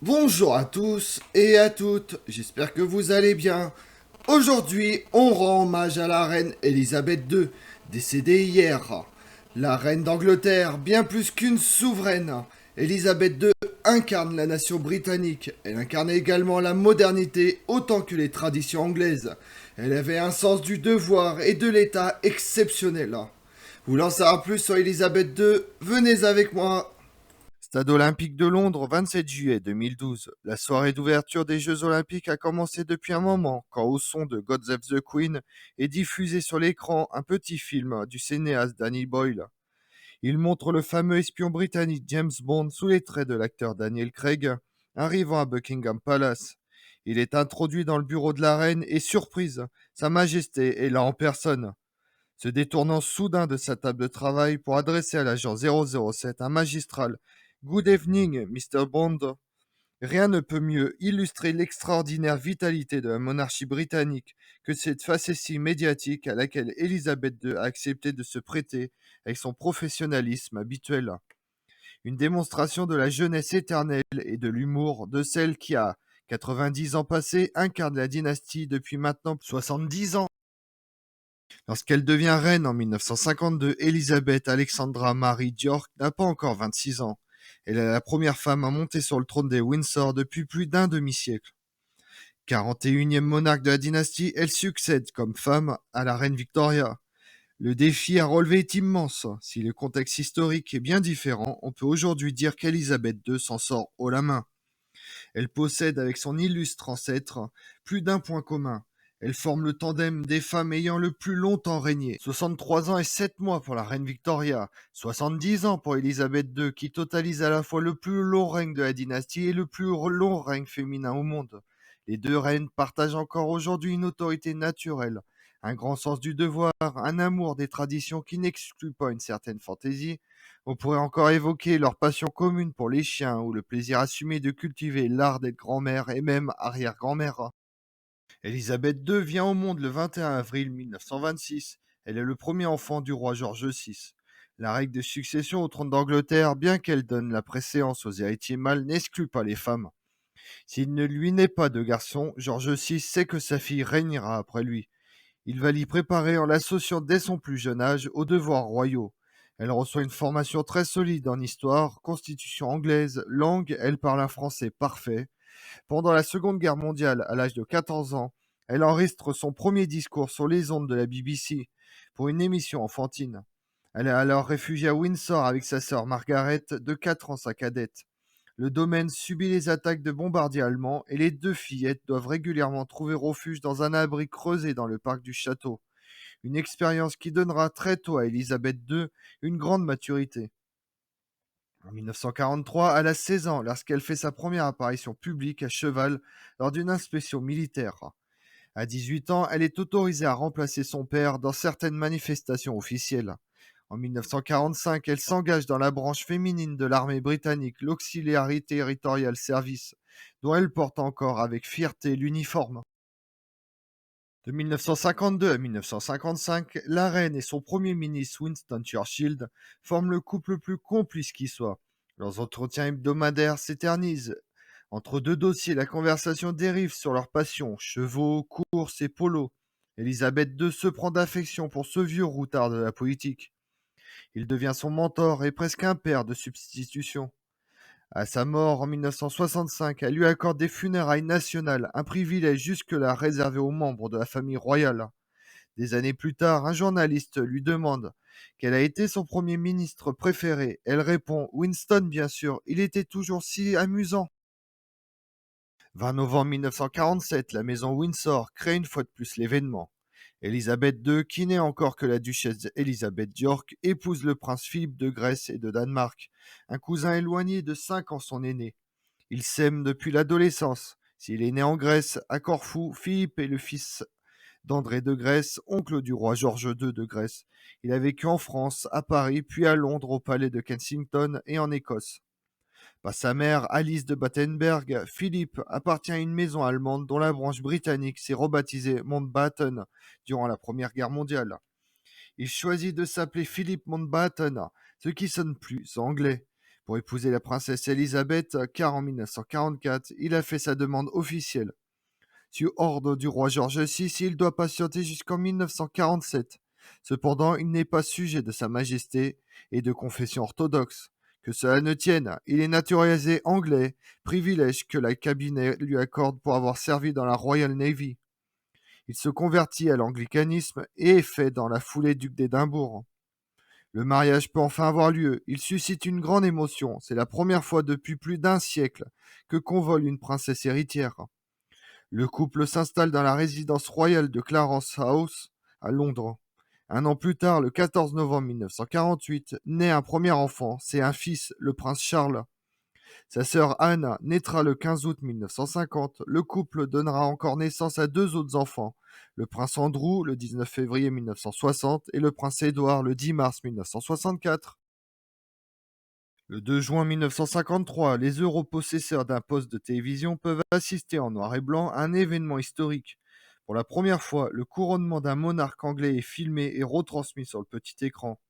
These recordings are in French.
Bonjour à tous et à toutes, j'espère que vous allez bien. Aujourd'hui, on rend hommage à la reine Elisabeth II, décédée hier. La reine d'Angleterre, bien plus qu'une souveraine. Elisabeth II incarne la nation britannique. Elle incarnait également la modernité autant que les traditions anglaises. Elle avait un sens du devoir et de l'État exceptionnel. Vous voulez en savoir plus sur Elisabeth II? Venez avec moi. Stade olympique de Londres, 27 juillet 2012. La soirée d'ouverture des Jeux olympiques a commencé depuis un moment, quand au son de God Save the Queen est diffusé sur l'écran un petit film du cinéaste Danny Boyle. Il montre le fameux espion britannique James Bond sous les traits de l'acteur Daniel Craig, arrivant à Buckingham Palace. Il est introduit dans le bureau de la reine et surprise, Sa Majesté est là en personne. Se détournant soudain de sa table de travail pour adresser à l'agent 007 un magistral Good evening, Mr. Bond. Rien ne peut mieux illustrer l'extraordinaire vitalité de la monarchie britannique que cette facétie médiatique à laquelle Elisabeth II a accepté de se prêter avec son professionnalisme habituel. Une démonstration de la jeunesse éternelle et de l'humour de celle qui a 90 ans passés incarne la dynastie depuis maintenant 70 ans. Lorsqu'elle devient reine en 1952, Elisabeth Alexandra Mary York n'a pas encore 26 ans. Elle est la première femme à monter sur le trône des Windsor depuis plus d'un demi-siècle. 41e monarque de la dynastie, elle succède comme femme à la reine Victoria. Le défi à relever est immense. Si le contexte historique est bien différent, on peut aujourd'hui dire qu'Elisabeth II s'en sort haut la main. Elle possède avec son illustre ancêtre plus d'un point commun. Elle forme le tandem des femmes ayant le plus longtemps régné. 63 ans et 7 mois pour la reine Victoria, 70 ans pour Elisabeth II, qui totalise à la fois le plus long règne de la dynastie et le plus long règne féminin au monde. Les deux reines partagent encore aujourd'hui une autorité naturelle, un grand sens du devoir, un amour des traditions qui n'exclut pas une certaine fantaisie. On pourrait encore évoquer leur passion commune pour les chiens ou le plaisir assumé de cultiver l'art d'être grand-mère et même arrière-grand-mère. Elisabeth II vient au monde le 21 avril 1926. Elle est le premier enfant du roi George VI. La règle de succession au trône d'Angleterre, bien qu'elle donne la préséance aux héritiers mâles, n'exclut pas les femmes. S'il ne lui naît pas de garçon, George VI sait que sa fille régnera après lui. Il va l'y préparer en l'associant dès son plus jeune âge aux devoirs royaux. Elle reçoit une formation très solide en histoire, constitution anglaise, langue, elle parle un français parfait. Pendant la Seconde Guerre mondiale, à l'âge de 14 ans, elle enregistre son premier discours sur les ondes de la BBC pour une émission enfantine. Elle est alors réfugiée à Windsor avec sa sœur Margaret, de 4 ans sa cadette. Le domaine subit les attaques de bombardiers allemands et les deux fillettes doivent régulièrement trouver refuge dans un abri creusé dans le parc du château. Une expérience qui donnera très tôt à Elisabeth II une grande maturité. En 1943, elle a 16 ans lorsqu'elle fait sa première apparition publique à cheval lors d'une inspection militaire. À 18 ans, elle est autorisée à remplacer son père dans certaines manifestations officielles. En 1945, elle s'engage dans la branche féminine de l'armée britannique, l'Auxiliary Territorial Service, dont elle porte encore avec fierté l'uniforme. De 1952 à 1955, la reine et son premier ministre Winston Churchill forment le couple le plus complice qui soit. Leurs entretiens hebdomadaires s'éternisent. Entre deux dossiers, la conversation dérive sur leurs passions, chevaux, courses et polo. Elisabeth II se prend d'affection pour ce vieux routard de la politique. Il devient son mentor et presque un père de substitution. À sa mort en 1965, elle lui accorde des funérailles nationales, un privilège jusque-là réservé aux membres de la famille royale. Des années plus tard, un journaliste lui demande quel a été son premier ministre préféré. Elle répond Winston, bien sûr, il était toujours si amusant. 20 novembre 1947, la maison Windsor crée une fois de plus l'événement. Elisabeth II, qui n'est encore que la duchesse Elisabeth York, épouse le prince Philippe de Grèce et de Danemark, un cousin éloigné de 5 ans son aîné. Ils s'aiment depuis l'adolescence. S'il est né en Grèce, à Corfou, Philippe est le fils d'André de Grèce, oncle du roi George II de Grèce. Il a vécu en France, à Paris, puis à Londres au palais de Kensington et en Écosse. Par sa mère, Alice de Battenberg, Philippe appartient à une maison allemande dont la branche britannique s'est rebaptisée Mountbatten durant la Première Guerre mondiale. Il choisit de s'appeler Philippe Mountbatten, ce qui sonne plus anglais. pour épouser la princesse Elisabeth, car en 1944, il a fait sa demande officielle. Sur ordre du roi George VI, il doit patienter jusqu'en 1947. Cependant, il n'est pas sujet de Sa Majesté et de confession orthodoxe. Que cela ne tienne, il est naturalisé anglais, privilège que la cabinet lui accorde pour avoir servi dans la Royal Navy. Il se convertit à l'anglicanisme et est fait dans la foulée duc d'Édimbourg. Le mariage peut enfin avoir lieu. Il suscite une grande émotion. C'est la première fois depuis plus d'un siècle que convole une princesse héritière. Le couple s'installe dans la résidence royale de Clarence House, à Londres. Un an plus tard, le 14 novembre 1948, naît un premier enfant, c'est un fils, le prince Charles. Sa sœur Anne naîtra le 15 août 1950. Le couple donnera encore naissance à deux autres enfants, le prince Andrew le 19 février 1960 et le prince Édouard le 10 mars 1964. Le 2 juin 1953, les europossesseurs d'un poste de télévision peuvent assister en noir et blanc à un événement historique. Pour la première fois, le couronnement d'un monarque anglais est filmé et retransmis sur le petit écran.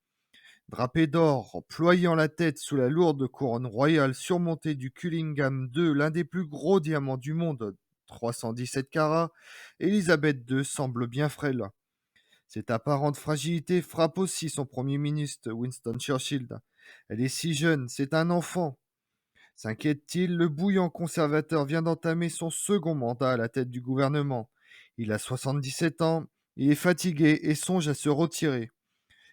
Drapé d'or, ployant la tête sous la lourde couronne royale surmontée du Cullingham II, l'un des plus gros diamants du monde, 317 carats, Élisabeth II semble bien frêle. Cette apparente fragilité frappe aussi son premier ministre, Winston Churchill. Elle est si jeune, c'est un enfant. S'inquiète-t-il, le bouillant conservateur vient d'entamer son second mandat à la tête du gouvernement. Il a 77 ans, il est fatigué et songe à se retirer.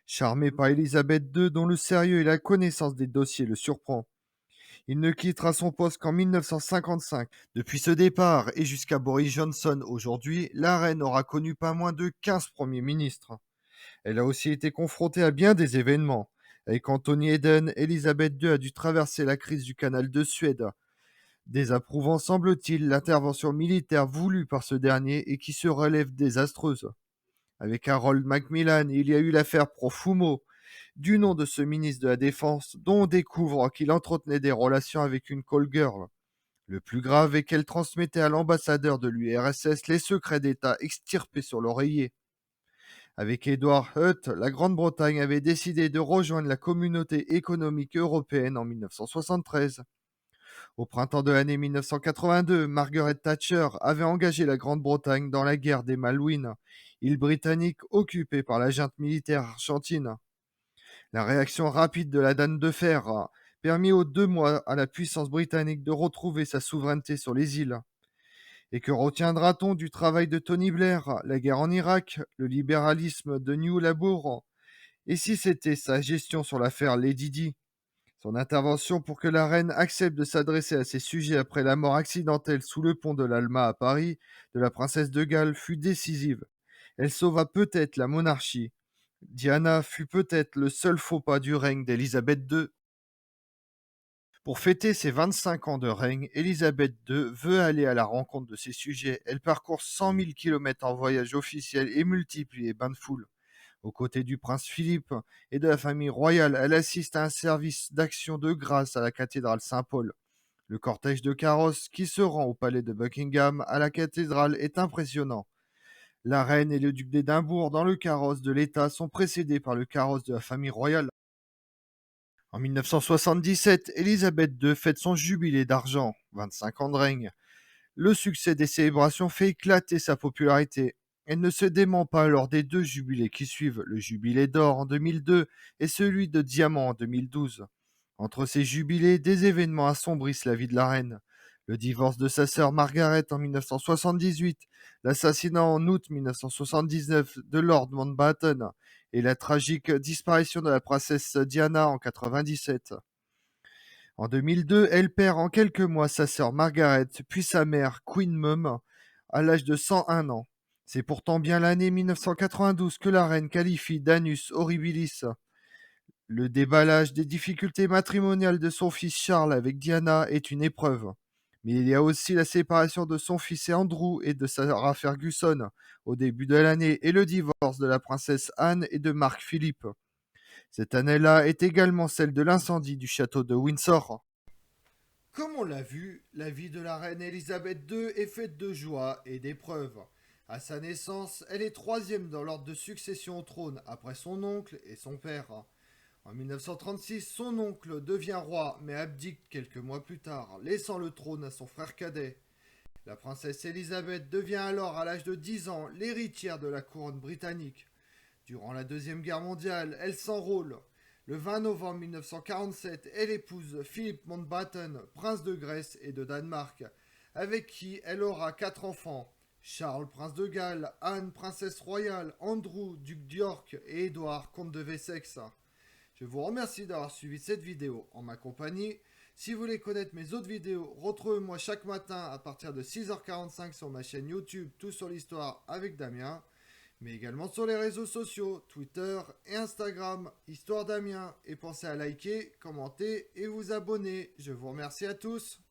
Charmé par Élisabeth II, dont le sérieux et la connaissance des dossiers le surprend. Il ne quittera son poste qu'en 1955. Depuis ce départ et jusqu'à Boris Johnson aujourd'hui, la reine aura connu pas moins de 15 premiers ministres. Elle a aussi été confrontée à bien des événements. Avec Anthony Eden, Élisabeth II a dû traverser la crise du canal de Suède, désapprouvant, semble-t-il, l'intervention militaire voulue par ce dernier et qui se relève désastreuse. Avec Harold Macmillan, il y a eu l'affaire Profumo, du nom de ce ministre de la Défense, dont on découvre qu'il entretenait des relations avec une call girl. Le plus grave est qu'elle transmettait à l'ambassadeur de l'URSS les secrets d'État extirpés sur l'oreiller. Avec Edward Hutt, la Grande-Bretagne avait décidé de rejoindre la communauté économique européenne en 1973. Au printemps de l'année 1982, Margaret Thatcher avait engagé la Grande-Bretagne dans la guerre des Malouines, île britannique occupée par la junte militaire argentine. La réaction rapide de la Dame de Fer a permis aux 2 mois à la puissance britannique de retrouver sa souveraineté sur les îles. Et que retiendra-t-on du travail de Tony Blair, la guerre en Irak, le libéralisme de New Labour? Et si c'était sa gestion sur l'affaire Lady Di? Son intervention pour que la reine accepte de s'adresser à ces sujets après la mort accidentelle sous le pont de l'Alma à Paris de la princesse de Galles fut décisive. Elle sauva peut-être la monarchie. Diana fut peut-être le seul faux pas du règne d'Élisabeth II. Pour fêter ses 25 ans de règne, Élisabeth II veut aller à la rencontre de ses sujets. Elle parcourt 100 000 km en voyage officiel et multiplie les bains de foule. Aux côtés du prince Philippe et de la famille royale, elle assiste à un service d'action de grâce à la cathédrale Saint-Paul. Le cortège de carrosses qui se rend au palais de Buckingham à la cathédrale est impressionnant. La reine et le duc d'Édimbourg dans le carrosse de l'État sont précédés par le carrosse de la famille royale. En 1977, Élisabeth II fête son jubilé d'argent, 25 ans de règne. Le succès des célébrations fait éclater sa popularité. Elle ne se dément pas lors des deux jubilés qui suivent, le jubilé d'or en 2002 et celui de diamant en 2012. Entre ces jubilés, des événements assombrissent la vie de la reine. Le divorce de sa sœur Margaret en 1978, l'assassinat en août 1979 de Lord Mountbatten et la tragique disparition de la princesse Diana en 1997. En 2002, elle perd en quelques mois sa sœur Margaret, puis sa mère, Queen Mum, à l'âge de 101 ans. C'est pourtant bien l'année 1992 que la reine qualifie d'annus horribilis. Le déballage des difficultés matrimoniales de son fils Charles avec Diana est une épreuve. Mais il y a aussi la séparation de son fils Andrew et de Sarah Ferguson au début de l'année et le divorce de la princesse Anne et de Marc Philippe. Cette année-là est également celle de l'incendie du château de Windsor. Comme on l'a vu, la vie de la reine Elisabeth II est faite de joie et d'épreuves. À sa naissance, elle est troisième dans l'ordre de succession au trône après son oncle et son père. En 1936, son oncle devient roi, mais abdique quelques mois plus tard, laissant le trône à son frère cadet. La princesse Élisabeth devient alors, à l'âge de 10 ans, l'héritière de la couronne britannique. Durant la Deuxième Guerre mondiale, elle s'enrôle. Le 20 novembre 1947, elle épouse Philippe Mountbatten, prince de Grèce et de Danemark, avec qui elle aura 4 enfants. Charles, prince de Galles, Anne, princesse royale, Andrew, duc d'York et Édouard, comte de Wessex. Je vous remercie d'avoir suivi cette vidéo en ma compagnie. Si vous voulez connaître mes autres vidéos, retrouvez-moi chaque matin à partir de 6h45 sur ma chaîne YouTube Tout sur l'Histoire avec Damien, mais également sur les réseaux sociaux, Twitter et Instagram, Histoire Damien. Et pensez à liker, commenter et vous abonner. Je vous remercie à tous.